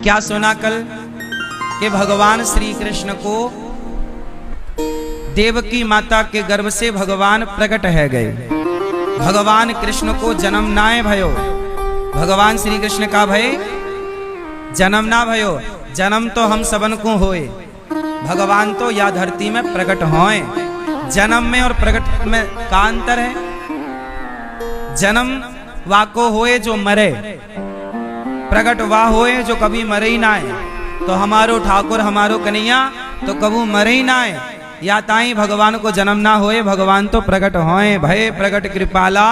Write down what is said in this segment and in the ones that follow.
क्या सुना कल कि भगवान श्री कृष्ण को देवकी माता के गर्भ से भगवान प्रकट है गए। भगवान कृष्ण को जन्म नाय भयो, भगवान श्री कृष्ण का भय जन्म ना भयो। जन्म तो हम सबन को होए, भगवान तो या धरती में प्रकट होए। जन्म में और प्रकट में का अंतर है? जन्म वाको होए जो मरे, प्रकट वाह होए जो कभी मरे ही ना है। तो हमारो ठाकुर हमारो कन्हैया तो कबू मरे ही ना है, या ताई भगवान को जन्म ना होए, भगवान तो प्रकट होए। भय प्रकट कृपाला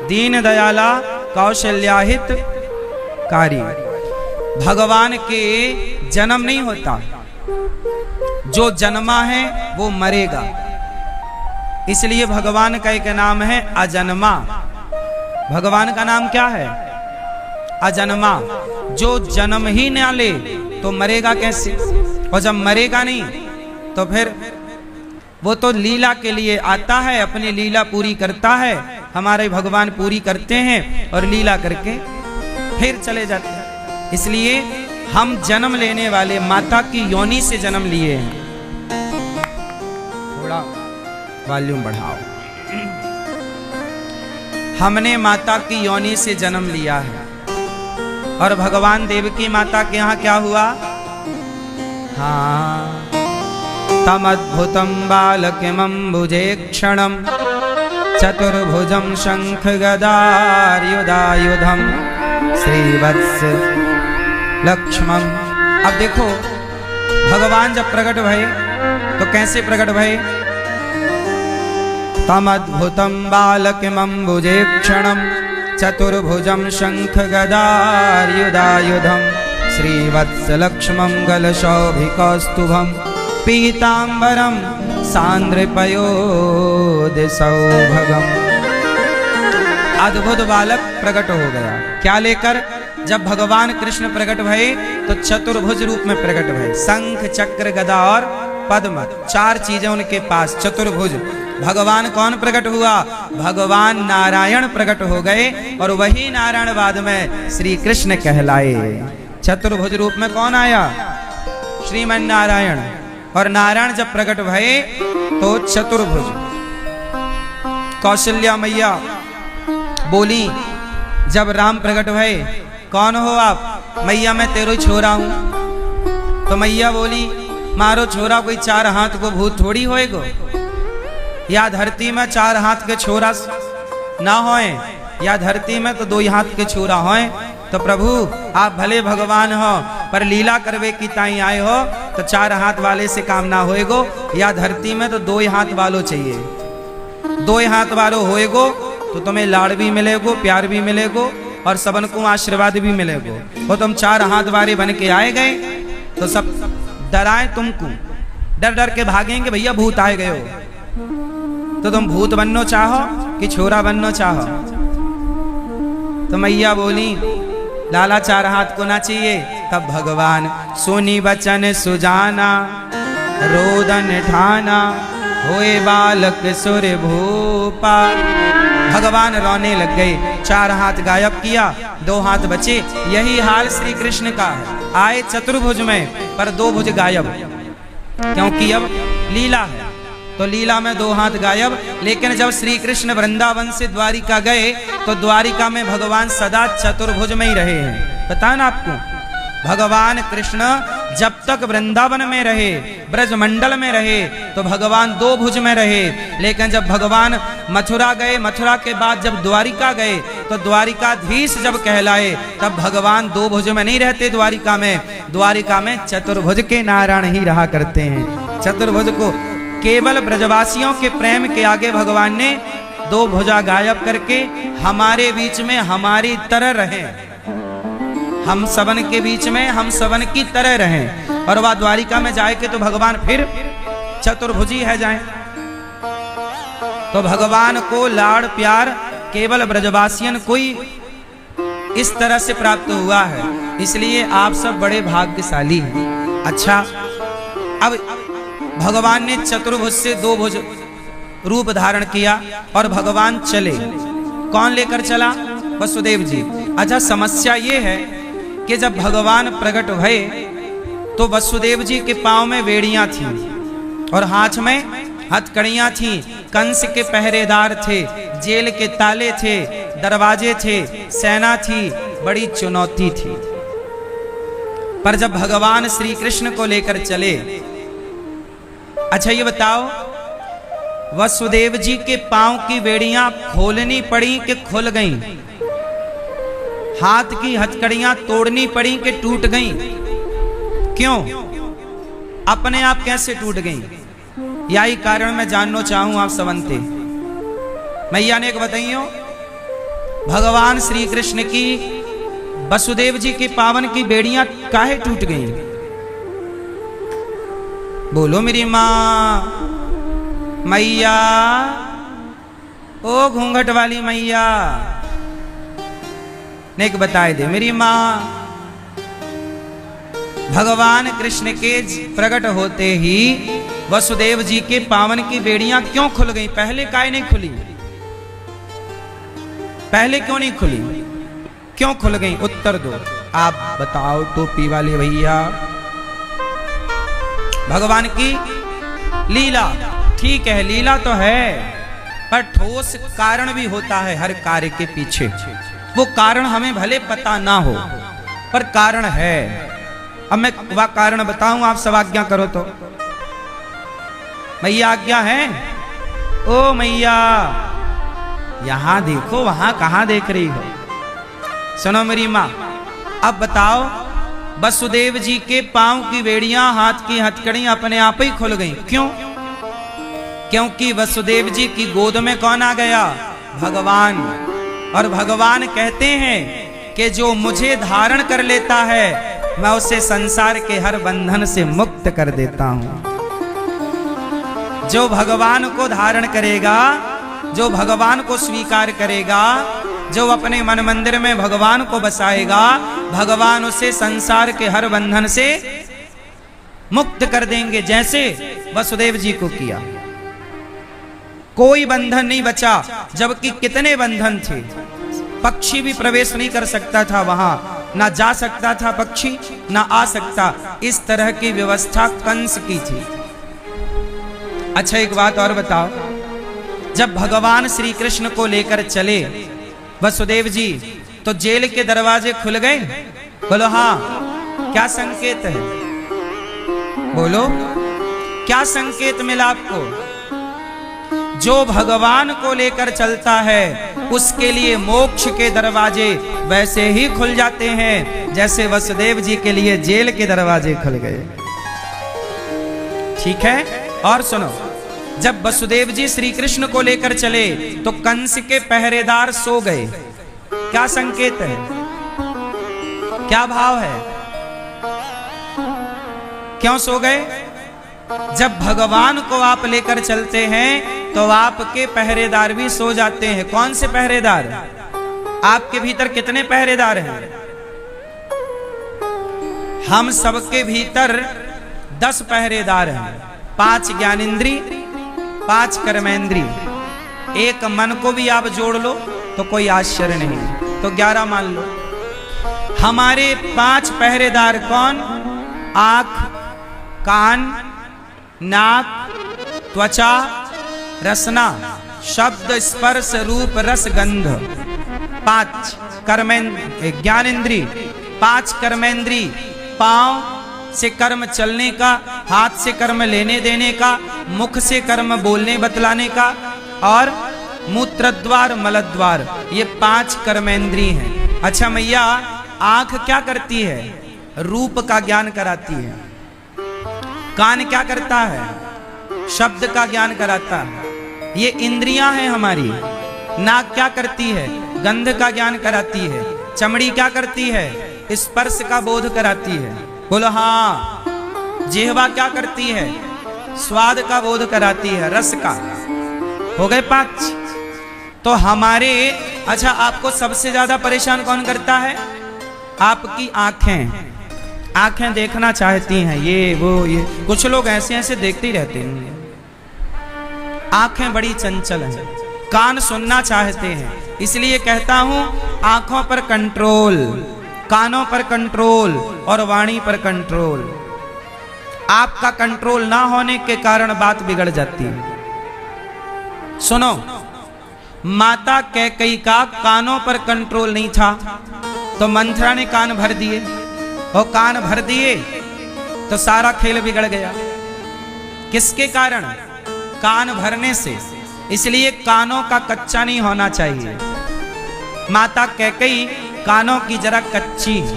दीन दयाला कौशल्याहित कारी। भगवान के जन्म नहीं होता, जो जन्मा है वो मरेगा। इसलिए भगवान का एक नाम है अजन्मा। भगवान का नाम क्या है? अजन्मा। जो जन्म ही ना ले तो मरेगा कैसे? और जब मरेगा नहीं तो फिर वो तो लीला के लिए आता है, अपनी लीला पूरी करता है। हमारे भगवान पूरी करते हैं और लीला करके फिर चले जाते हैं। इसलिए हम जन्म लेने वाले माता की योनि से जन्म लिए हैं। थोड़ा वॉल्यूम बढ़ाओ। हमने माता की योनि से जन्म लिया है। और भगवान देवकी माता के यहाँ क्या हुआ? हाँ, तमद्भुतं बालकिमम्बुजे क्षणं चतुर्भुजं शंख गदायुधायुधं श्रीवत्स लक्ष्मण। अब देखो भगवान जब प्रकट भये तो कैसे प्रकट भये? तमद्भुतं बालकिमम्बुजे क्षणं चतुर्भुजं शंख गदायुधायुधं श्रीवत्स लक्ष्मंगल शोभिकौस्तुभं पीतांबरम सांद्रपयोदि सौभगम। अद्भुत बालक प्रकट हो गया। क्या लेकर? जब भगवान कृष्ण प्रकट भये तो चतुर्भुज रूप में प्रकट भये। शंख चक्र गदा और पद्म, चार चीजें उनके पास। चतुर्भुज। भगवान कौन प्रकट हुआ? भगवान नारायण प्रकट हो गए और वही नारायण बाद में श्री कृष्ण कहलाए। चतुर्भुज रूप में कौन आया? श्रीमन नारायण। और नारायण जब प्रकट भये तो चतुर्भुज। कौशल्या मैया बोली जब राम प्रकट भये, कौन हो आप? मैया मैं तेरो छोरा हूं। तो मैया बोली मारो छोरा कोई चार हाथ को भूत थोड़ी होएगो, या धरती में चार हाथ के छोरा ना होए, या धरती में तो दो हाथ के छोरा होए। तो प्रभु आप भले भगवान हो पर लीला करवे की ताई आए हो, तो चार हाथ वाले से काम ना होएगो, या धरती में तो दो हाथ वालों चाहिए। दो हाथ वालों होएगो तो तुम्हें लाड़ भी मिलेगो, प्यार भी मिलेगो और सबन को आशीर्वाद भी मिलेगो। और तुम चार हाथ वाले बन के आए गए तो सब डराए तुमको, डर डर के भागेंगे भैया भूत आए गए हो। तो तुम भूत बनना चाहो कि छोरा बनना चाहो? तो मैया बोली लाला चार हाथ को ना चाहिए। तब भगवान सुनी बचन सुजाना रोदन ठाना होए बालक सुर भूपा। भगवान रोने लग गए। चार हाथ गायब किया, दो हाथ बचे। यही हाल श्री कृष्ण का है। आए चतुर्भुज में पर दो भुज गायब, क्योंकि अब लीला है तो लीला में दो हाथ गायब। लेकिन जब श्री कृष्ण वृंदावन से द्वारिका गए तो द्वारिका में भगवान सदा चतुर्भुज में ही रहे हैं। पता ना आपको? भगवान कृष्ण जब तक वृंदावन में रहे, ब्रज मंडल में रहे, तो भगवान दो भुज में रहे। लेकिन जब भगवान मथुरा गए, मथुरा के बाद जब द्वारिका गए तो द्वारिकाधीश जब कहलाए, तब भगवान दो भुज में नहीं रहते। द्वारिका में चतुर्भुज के नारायण ही रहा करते हैं। चतुर्भुज को केवल ब्रजवासियों के प्रेम के आगे भगवान ने दो भुजा गायब करके हमारे बीच में हमारी तरह रहे, हम सबन के बीच में हम सबन की तरह रहें। और वह द्वारिका में जाए के तो भगवान फिर चतुर्भुजी है जाए। तो भगवान को लाड़ प्यार केवल ब्रजवासियन को ही इस तरह से प्राप्त हुआ है। इसलिए आप सब बड़े भाग्यशाली हैं। अच्छा, अब भगवान ने चतुर्भुज से दो भुज रूप धारण किया और भगवान चले। कौन लेकर चला? वसुदेव जी। अच्छा, समस्या ये है कि जब भगवान प्रकट भये तो वसुदेव जी के पांव में बेड़ियां थीं और हाथ में हथकड़ियां थीं। कंस के पहरेदार थे, जेल के ताले थे, दरवाजे थे, सेना थी, बड़ी चुनौती थी। पर जब भगवान श्री कृष्ण को लेकर चले, अच्छा ये बताओ, वसुदेव जी के पांव की बेड़ियां खोलनी पड़ी कि खुल गईं? हाथ की हथकड़ियां तोड़नी पड़ी कि टूट गईं? क्यों? अपने आप कैसे टूट गईं? यही कारण मैं जानना चाहूं आप सबंते। मैया ने एक बताइयो, भगवान श्री कृष्ण की वसुदेव जी के पावन की बेड़ियां काहे टूट गईं? बोलो मेरी मां। मैया, ओ घूंघट वाली मैया, ने एक बताए दे मेरी मां। भगवान कृष्ण के प्रकट होते ही वसुदेव जी के पावन की बेड़ियां क्यों खुल गई? पहले काहे नहीं खुली? पहले क्यों नहीं खुली? क्यों खुल गई? उत्तर दो, आप बताओ टोपी वाले भैया। भगवान की लीला, ठीक है लीला तो है, पर ठोस कारण भी होता है हर कार्य के पीछे। वो कारण हमें भले पता ना हो, पर कारण है। अब मैं वह कारण बताऊं, आप सब आज्ञा करो तो। मैया आज्ञा है? ओ मैया, यहां देखो, वहां कहां देख रही हो? सुनो मेरी मां, अब बताओ, वसुदेव जी के पांव की बेड़ियां, हाथ की हथकड़ियां अपने आप ही खुल गईं। क्यों? क्योंकि वसुदेव जी की गोद में कौन आ गया? भगवान। और भगवान कहते हैं कि जो मुझे धारण कर लेता है, मैं उसे संसार के हर बंधन से मुक्त कर देता हूं। जो भगवान को धारण करेगा, जो भगवान को स्वीकार करेगा, जो अपने मन मंदिर में भगवान को बसाएगा, भगवान उसे संसार के हर बंधन से मुक्त कर देंगे, जैसे वसुदेव जी को किया। कोई बंधन नहीं बचा, जबकि कितने बंधन थे। पक्षी भी प्रवेश नहीं कर सकता था वहां, ना जा सकता था पक्षी, ना आ सकता। इस तरह की व्यवस्था कंस की थी। अच्छा एक बात और बताओ, जब भगवान श्री कृष्ण को लेकर चले वसुदेव जी, तो जेल के दरवाजे खुल गए? बोलो हाँ। क्या संकेत है? बोलो क्या संकेत मिला आपको? जो भगवान को लेकर चलता है, उसके लिए मोक्ष के दरवाजे वैसे ही खुल जाते हैं जैसे वसुदेव जी के लिए जेल के दरवाजे खुल गए। ठीक है? और सुनो, जब वसुदेव जी श्री कृष्ण को लेकर चले तो कंस के पहरेदार सो गए। क्या संकेत है? क्या भाव है? क्यों सो गए? जब भगवान को आप लेकर चलते हैं तो आपके पहरेदार भी सो जाते हैं। कौन से पहरेदार? आपके भीतर कितने पहरेदार हैं? हम सबके भीतर 10 पहरेदार हैं। 5 ज्ञानेंद्री, 5 कर्मेंद्री, 1 मन को भी आप जोड़ लो तो कोई आश्चर्य नहीं, तो 11 मान लो। हमारे 5 पहरेदार कौन? आंख, कान, नाक, त्वचा, रसना, शब्द, स्पर्श, रूप, रस, गंध। 5 कर्मेंद्र, ज्ञानेंद्री, 5 कर्मेंद्री, पांव से कर्म चलने का, हाथ से कर्म लेने देने का, मुख से कर्म बोलने बतलाने का, और मूत्रद्वार, मलद्वार, ये 5 कर्मेंद्री हैं। अच्छा मैया, आंख क्या करती है? रूप का ज्ञान कराती है। कान क्या करता है? शब्द का ज्ञान कराता है। ये इंद्रियां हैं हमारी। नाक क्या करती है? गंध का ज्ञान कराती है। चमड़ी क्या करती है? स्पर्श का बोध कराती है। बोलो हाँ। जिह्वा क्या करती है? स्वाद का बोध कराती है, रस का। हो गए 5। तो हमारे, अच्छा आपको सबसे ज्यादा परेशान कौन करता है? आपकी आंखें। आंखें देखना चाहती हैं, ये वो, ये कुछ लोग ऐसे ऐसे देखते ही रहते हैं। आंखें बड़ी चंचल हैं। कान सुनना चाहते हैं, इसलिए कहता हूं आंखों पर कंट्रोल। कानों पर कंट्रोल और वाणी पर कंट्रोल। आपका कंट्रोल ना होने के कारण बात बिगड़ जाती है। सुनो, माता कैकेयी का कानों पर कंट्रोल नहीं था, तो मंथरा ने कान भर दिए, और कान भर दिए तो सारा खेल बिगड़ गया। किसके कारण? कान भरने से। इसलिए कानों का कच्चा नहीं होना चाहिए। माता कैकेयी कानों की जरा कच्ची है,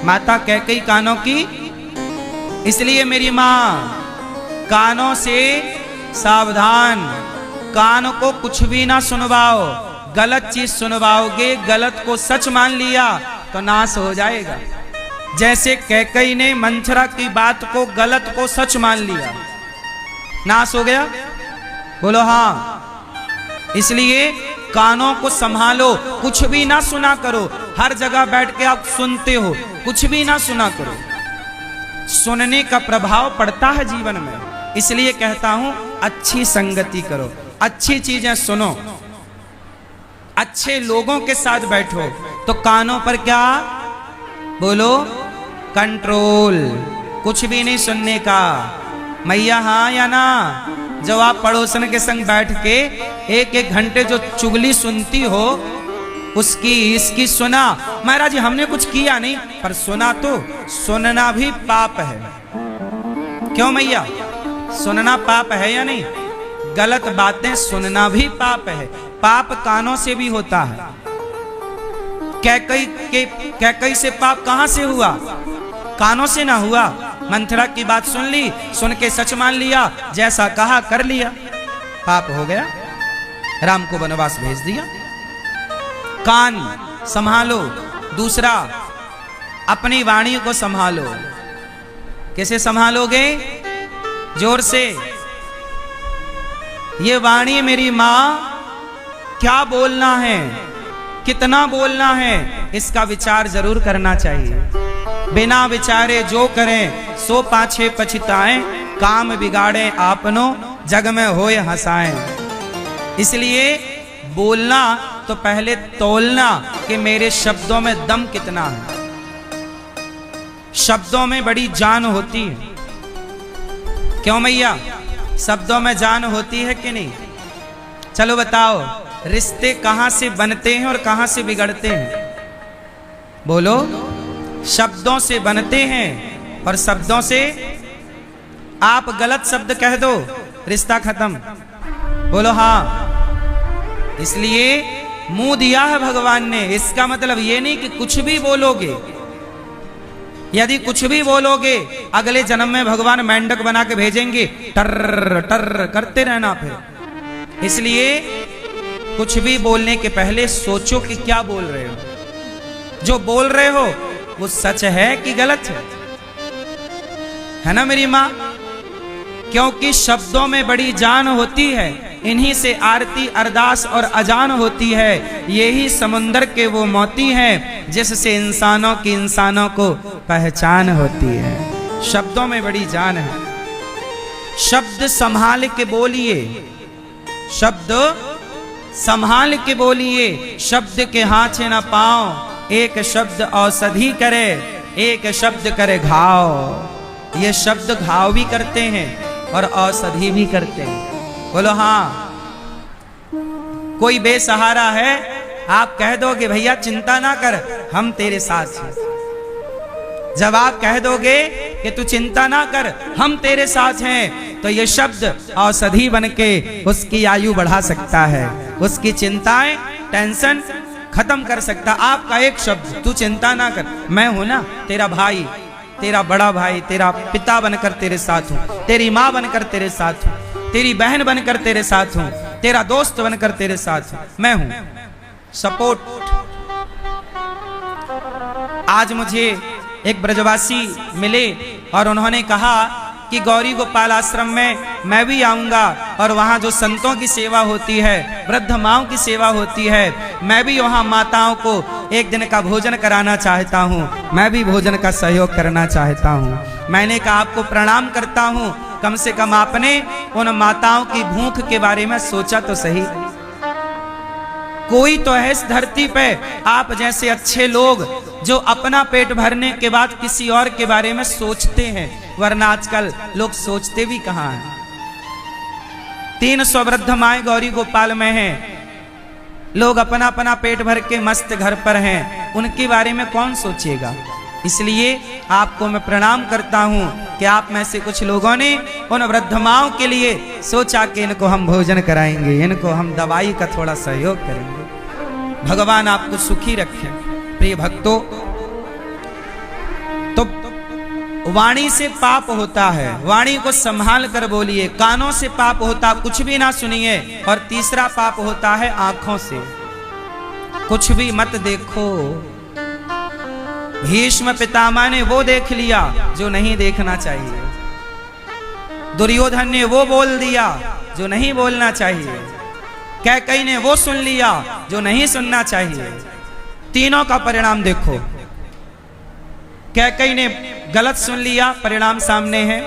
माता कैकेयी कानों की। इसलिए मेरी मां, कानों से सावधान, कान को कुछ भी ना सुनवाओ। गलत चीज सुनवाओगे, गलत को सच मान लिया तो नाश हो जाएगा। जैसे कैकेयी ने मंथरा की बात को, गलत को सच मान लिया, नाश हो गया। बोलो हाँ। इसलिए कानों को संभालो, कुछ भी ना सुना करो। हर जगह बैठ के आप सुनते हो, कुछ भी ना सुना करो। सुनने का प्रभाव पड़ता है जीवन में। इसलिए कहता हूं, अच्छी संगति करो, अच्छी चीजें सुनो, अच्छे लोगों के साथ बैठो, तो कानों पर क्या? बोलो, कंट्रोल। कुछ भी नहीं सुनने का। मैया हाँ या ना? जब आप पड़ोसन के संग बैठ के एक एक घंटे जो चुगली सुनती हो, उसकी इसकी सुना, महाराज जी हमने कुछ किया नहीं, पर सुना तो सुनना भी पाप है। क्यों मैया? सुनना पाप है या नहीं? गलत बातें सुनना भी पाप है। पाप कानों से भी होता है। कैकेयी से पाप कहां से हुआ? कानों से ना हुआ। मंथरा की बात सुन ली, सुन के सच मान लिया, जैसा कहा कर लिया, पाप हो गया। राम को वनवास भेज दिया। कान संभालो। दूसरा, अपनी वाणी को संभालो। कैसे संभालोगे? जोर से। ये वाणी मेरी मां, क्या बोलना है, कितना बोलना है, इसका विचार जरूर करना चाहिए। बिना विचारे जो करें सो पाछे पछताएं, काम बिगाड़े आपनो जग में होए हंसाएं। इसलिए बोलना तो पहले तौलना कि मेरे शब्दों में दम कितना है। शब्दों में बड़ी जान होती है। क्यों मैया? शब्दों में जान होती है कि नहीं? चलो बताओ, रिश्ते कहां से बनते हैं और कहां से बिगड़ते हैं? बोलो। शब्दों से बनते हैं, और शब्दों से आप गलत शब्द कह दो, रिश्ता खत्म। बोलो हाँ। इसलिए मुंह दिया है भगवान ने। इसका मतलब ये नहीं कि कुछ भी बोलोगे। यदि कुछ भी बोलोगे, अगले जन्म में भगवान मेंढक बना के भेजेंगे, टर टर करते रहना फिर। इसलिए कुछ भी बोलने के पहले सोचो कि क्या बोल रहे हो। जो बोल रहे हो वो सच है कि गलत है ना मेरी मां? क्योंकि शब्दों में बड़ी जान होती है। इन्हीं से आरती अरदास और अजान होती है। यही समुंदर के वो मोती हैं जिससे इंसानों की इंसानों को पहचान होती है। शब्दों में बड़ी जान है। शब्द संभाल के बोलिए, शब्द संभाल के बोलिए। शब्द के हाथे न पाओ, एक शब्द औषधि करे, एक शब्द करे घाव। ये शब्द घाव भी करते हैं और औषधि भी करते हैं। बोलो हाँ। कोई बेसहारा है, आप कह दोगे भैया चिंता ना कर, हम तेरे साथ हैं। जब आप कह दोगे कि तू चिंता ना कर, हम तेरे साथ हैं, तो ये शब्द औषधि बनके उसकी आयु बढ़ा सकता है, उसकी चिंताएं, टेंशन खत्म कर सकता। आपका एक शब्द, तू चिंता ना कर, मैं हूं ना, तेरा भाई, तेरा बड़ा भाई, तेरा पिता बनकर तेरे साथ हूं, तेरी माँ बनकर तेरे साथ हूं, तेरी बहन बनकर तेरे साथ हूं, तेरा दोस्त बनकर तेरे साथ हूं, मैं हूं। सपोर्ट। आज मुझे एक ब्रजवासी मिले और उन्होंने कहा कि गौरी गोपाल आश्रम में मैं भी आऊंगा और वहाँ जो संतों की सेवा होती है, वृद्ध माओं की सेवा होती है, मैं भी वहाँ माताओं को एक दिन का भोजन कराना चाहता हूँ, मैं भी भोजन का सहयोग करना चाहता हूँ। मैंने कहा आपको प्रणाम करता हूँ, कम से कम आपने उन माताओं की भूख के बारे में सोचा तो सही। कोई तो है इस धरती पे आप जैसे अच्छे लोग जो अपना पेट भरने के बाद किसी और के बारे में सोचते हैं, वरना आजकल लोग सोचते भी कहाँ हैं। 300 वृद्ध माए गौरी गोपाल में हैं, लोग अपना अपना पेट भर के मस्त घर पर हैं, उनके बारे में कौन सोचेगा। इसलिए आपको मैं प्रणाम करता हूं कि आप में से कुछ लोगों ने उन वृद्ध माओं के लिए सोचा कि इनको हम भोजन कराएंगे, इनको हम दवाई का थोड़ा सहयोग करेंगे। भगवान आपको सुखी रखे। प्रिय भक्तों, तो वाणी से पाप होता है, वाणी को संभाल कर बोलिए। कानों से पाप होता, कुछ भी ना सुनिए। और तीसरा पाप होता है आंखों से, कुछ भी मत देखो। भीष्म पितामह ने वो देख लिया जो नहीं देखना चाहिए, दुर्योधन ने वो बोल दिया जो नहीं बोलना चाहिए, कैकेयी ने वो सुन लिया जो नहीं सुनना चाहिए। तीनों का परिणाम देखो। कैकेयी ने गलत सुन लिया, परिणाम सामने है।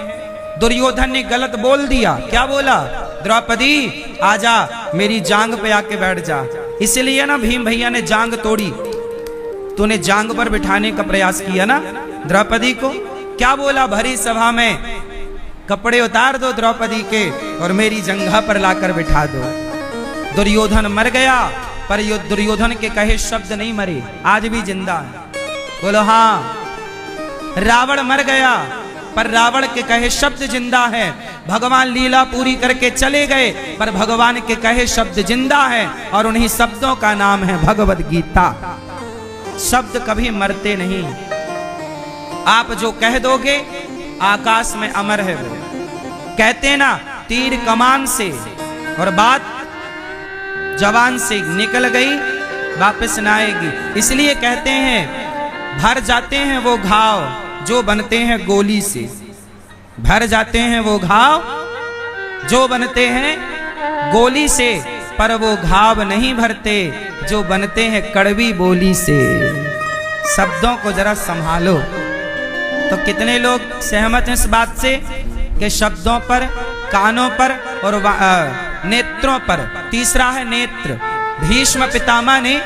दुर्योधन ने गलत बोल दिया, क्या बोला? द्रौपदी आजा, मेरी जांग पे आके बैठ जा। इसलिए ना भीम भैया ने जांग तोड़ी, तूने जांग पर बिठाने का प्रयास किया ना द्रौपदी को। क्या बोला भरी सभा में? कपड़े उतार दो द्रौपदी के और मेरी जंघा पर लाकर बिठा दो। दुर्योधन मर गया, पर दुर्योधन के कहे शब्द नहीं मरे, आज भी जिंदा है। बोलो हाँ। रावण मर गया, पर रावण के कहे शब्द जिंदा है। भगवान लीला पूरी करके चले गए, पर भगवान के कहे शब्द जिंदा है, और उन्हीं शब्दों का नाम है भगवद गीता। शब्द कभी मरते नहीं। आप जो कह दोगे आकाश में अमर है। वो कहते ना, तीर कमान से और बात जवान से निकल गई वापस ना आएगी। इसलिए कहते हैं भर जाते हैं वो घाव जो बनते हैं गोली से। भर जाते हैं वो घाव जो बनते हैं गोली से, पर वो घाव नहीं भरते जो बनते हैं कड़वी बोली से। शब्दों को जरा संभालो। तो कितने लोग सहमत हैं इस बात से कि शब्दों पर, कानों पर और नेत्रों पर। तीसरा है नेत्र। भीष्म पितामह ने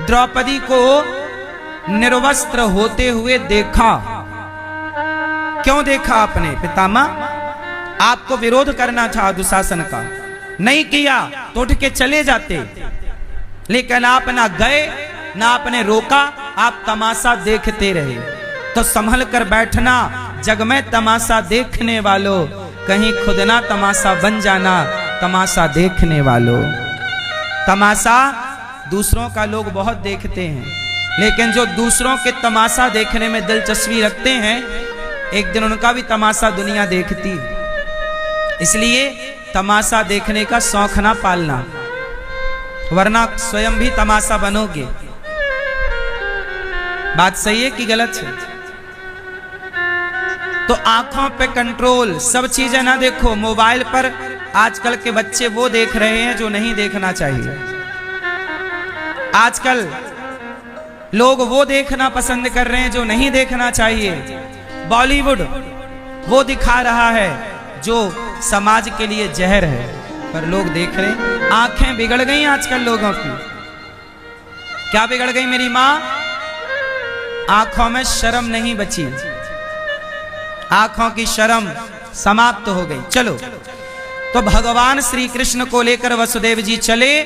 द्रौपदी को निर्वस्त्र होते हुए देखा। क्यों देखा आपने पितामह? आपको विरोध करना था दुशासन का, नहीं किया तो उठ के चले जाते। लेकिन आप ना गए, ना आपने रोका, आप तमाशा देखते रहे। तो संभल कर बैठना, जग में तमाशा देखने वालों, कहीं खुद ना तमाशा बन जाना। तमाशा देखने वालों, तमाशा दूसरों का लोग बहुत देखते हैं, लेकिन जो दूसरों के तमाशा देखने में दिलचस्पी रखते हैं, एक दिन उनका भी तमाशा दुनिया देखती है। इसलिए तमाशा देखने का शौक ना पालना, वरना स्वयं भी तमाशा बनोगे। बात सही है कि गलत है? तो आंखों पे कंट्रोल, सब चीजें ना देखो। मोबाइल पर आजकल के बच्चे वो देख रहे हैं जो नहीं देखना चाहिए। आजकल लोग वो देखना पसंद कर रहे हैं जो नहीं देखना चाहिए। बॉलीवुड वो दिखा रहा है जो समाज के लिए जहर है, पर लोग देख रहे हैं। आंखें बिगड़ गई आजकल लोगों की। क्या बिगड़ गई मेरी माँ? आंखों में शर्म नहीं बची, आंखों की शर्म समाप्त हो गई। चलो, तो भगवान श्री कृष्ण को लेकर वसुदेव जी चले,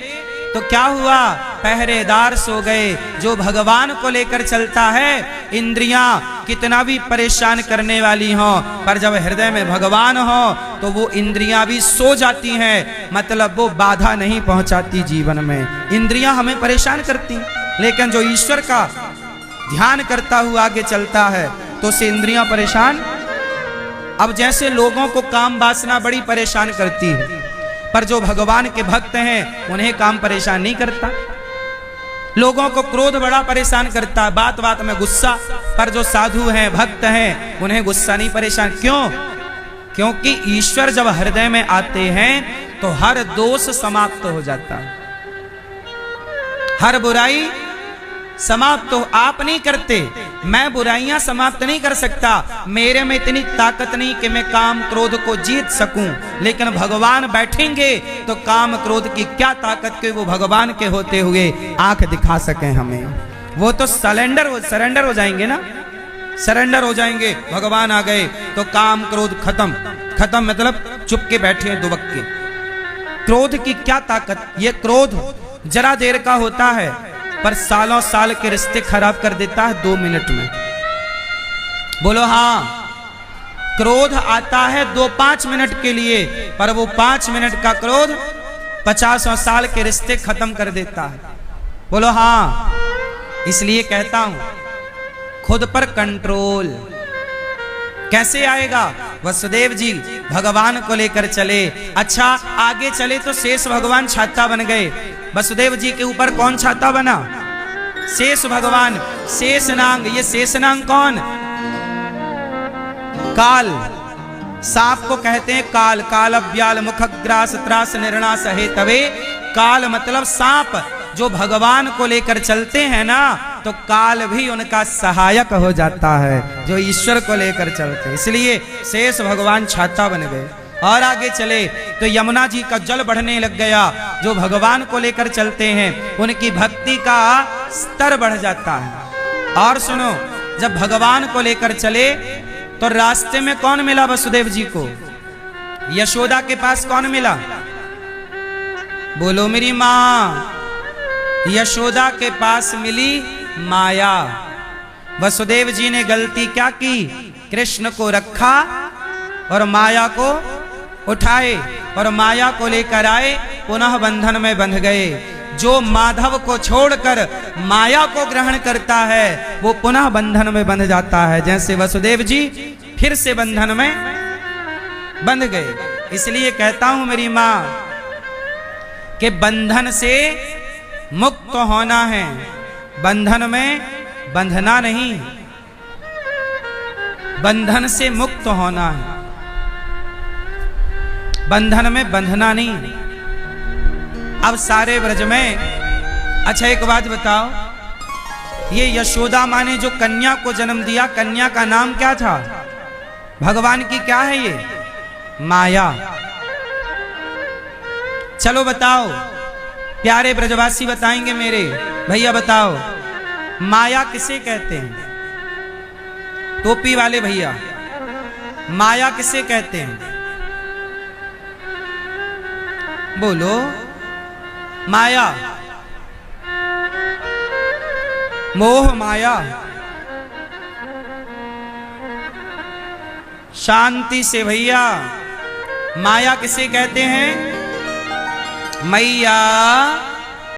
तो क्या हुआ? पहरेदार सो गए। जो भगवान को लेकर चलता है, इंद्रियां कितना भी परेशान करने वाली हों, पर जब हृदय में भगवान हो तो वो इंद्रियां भी सो जाती हैं। मतलब वो बाधा नहीं पहुंचाती जीवन में। इंद्रियां हमें परेशान करती, लेकिन जो ईश्वर का ध्यान करता हुआ आगे चलता है तो उसे इंद्रियां परेशान। अब जैसे लोगों को काम वासना बड़ी परेशान करती है, पर जो भगवान के भक्त हैं उन्हें काम परेशान नहीं करता। लोगों को क्रोध बड़ा परेशान करता है, बात बात में गुस्सा, पर जो साधु हैं, भक्त हैं, उन्हें गुस्सा नहीं परेशान। क्यों? क्योंकि ईश्वर जब हृदय में आते हैं तो हर दोष समाप्त हो जाता है, हर बुराई समाप्त हो। आप नहीं करते, मैं बुराइयां समाप्त नहीं कर सकता, मेरे में इतनी ताकत नहीं कि मैं काम क्रोध को जीत सकूं, लेकिन भगवान बैठेंगे तो काम क्रोध की क्या ताकत के वो भगवान के होते हुए आंख दिखा सकें हमें। वो तो सरेंडर हो जाएंगे ना, सरेंडर हो जाएंगे। भगवान आ गए तो काम क्रोध खत्म, खत्म मतलब चुप के बैठे हैं दुबक के। क्रोध की क्या ताकत, ये क्रोध जरा देर का होता है पर सालों साल के रिश्ते खराब कर देता है 2 मिनट में। बोलो हाँ, क्रोध आता है 2-5 मिनट के लिए, पर वो 5 मिनट का क्रोध 50 साल के रिश्ते खत्म कर देता है। बोलो हाँ। इसलिए कहता हूं खुद पर कंट्रोल कैसे आएगा। वसुदेव जी भगवान को लेकर चले, अच्छा आगे चले तो शेष भगवान छाता बन गए। वसुदेव जी के ऊपर कौन छाता बना? शेष भगवान, शेषनाग। ये शेषनाग कौन? काल, सांप को कहते हैं काल। काल अव्याल मुखग्रास त्रास निर्णास हेतवे। काल मतलब सांप। जो भगवान को लेकर चलते हैं ना तो काल भी उनका सहायक हो जाता है, जो ईश्वर को लेकर चलते। इसलिए शेष भगवान छाता बन गए। और आगे चले तो यमुना जी का जल बढ़ने लग गया। जो भगवान को लेकर चलते हैं उनकी भक्ति का स्तर बढ़ जाता है। और सुनो, जब भगवान को लेकर चले तो रास्ते में कौन मिला वसुदेव जी को? यशोदा के पास कौन मिला? बोलो मेरी माँ। यशोदा के पास मिली माया। वसुदेव जी ने गलती क्या की? कृष्ण को रखा और माया को उठाए और माया को लेकर आए, पुनः बंधन में बंध गए। जो माधव को छोड़कर माया को ग्रहण करता है वो पुनः बंधन में बंध जाता है, जैसे वसुदेव जी फिर से बंधन में बंध गए। इसलिए कहता हूं मेरी मां कि बंधन से मुक्त होना है, बंधन में बंधना नहीं। बंधन से मुक्त होना है, बंधन में बंधना नहीं। अब सारे ब्रज में, अच्छा एक बात बताओ, ये यशोदा माँ ने जो कन्या को जन्म दिया, कन्या का नाम क्या था? भगवान की क्या है ये? माया। चलो बताओ, प्यारे ब्रजवासी बताएंगे मेरे भैया, बताओ माया किसे कहते हैं? टोपी वाले भैया, माया किसे कहते हैं? बोलो। माया, मोह माया। शांति से भैया, माया किसे कहते हैं? मैया